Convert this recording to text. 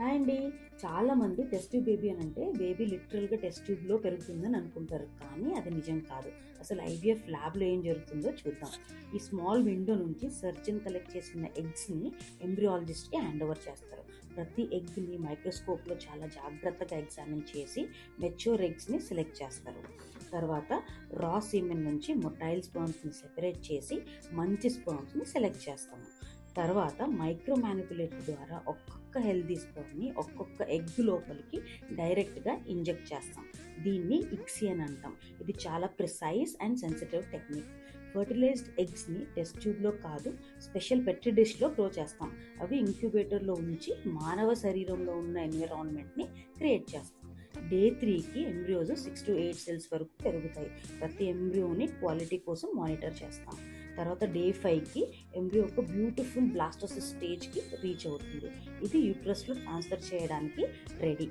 Hi అండి. చాలామంది test tube baby అని అంటే బేబీ లిటరల్గా టెస్ట్ ట్యూబ్లో పెరుగుతుందని అనుకుంటారు, కానీ అది నిజం కాదు. అసలు ఐవీఎఫ్ ల్యాబ్లో ఏం జరుగుతుందో చూద్దాం. ఈ స్మాల్ విండో నుంచి సర్జన్ కలెక్ట్ చేసిన ఎగ్స్ని ఎంబ్రియాలజిస్ట్కి హ్యాండ్ ఓవర్ చేస్తారు. ప్రతి ఎగ్ని మైక్రోస్కోప్లో చాలా జాగ్రత్తగా ఎగ్జామిన్ చేసి మెచ్యూర్ ఎగ్స్ని సెలెక్ట్ చేస్తారు. తర్వాత రా సీమెన్ నుంచి మొటైల్ స్పర్మ్స్ని సెపరేట్ చేసి మంచి స్పర్మ్స్ని సెలెక్ట్ చేస్తాము. తర్వాత మైక్రో మ్యానిపులేటర్ ద్వారా ఒక్కొక్క హెల్దీ స్పర్మ్ని ఒక్కొక్క ఎగ్ లోపలికి డైరెక్ట్గా ఇంజెక్ట్ చేస్తాం. దీన్ని ఇక్సీ అని అంటాం. ఇది చాలా precise and sensitive technique. Fertilised ఎగ్స్ని టెస్ట్ ట్యూబ్లో కాదు, స్పెషల్ పెట్రీ డిష్లో గ్రో చేస్తాం. అవి ఇంక్యుబేటర్లో ఉంచి మానవ శరీరంలో ఉన్న ఎన్విరాన్మెంట్ని క్రియేట్ చేస్తాం. డే 3కి ఎంబ్రియోస్ 6 to 8 సెల్స్ వరకు పెరుగుతాయి. ప్రతి ఎంబ్రియోని క్వాలిటీ కోసం మానిటర్ చేస్తాం. తర్వాత డే 5కి ఎంబ్రియో ఒక బ్యూటిఫుల్ బ్లాస్టోసిస్ స్టేజ్కి రీచ్ అవుతుంది. ఇది యూట్రస్లో ట్రాన్స్ఫర్ చేయడానికి రెడీ.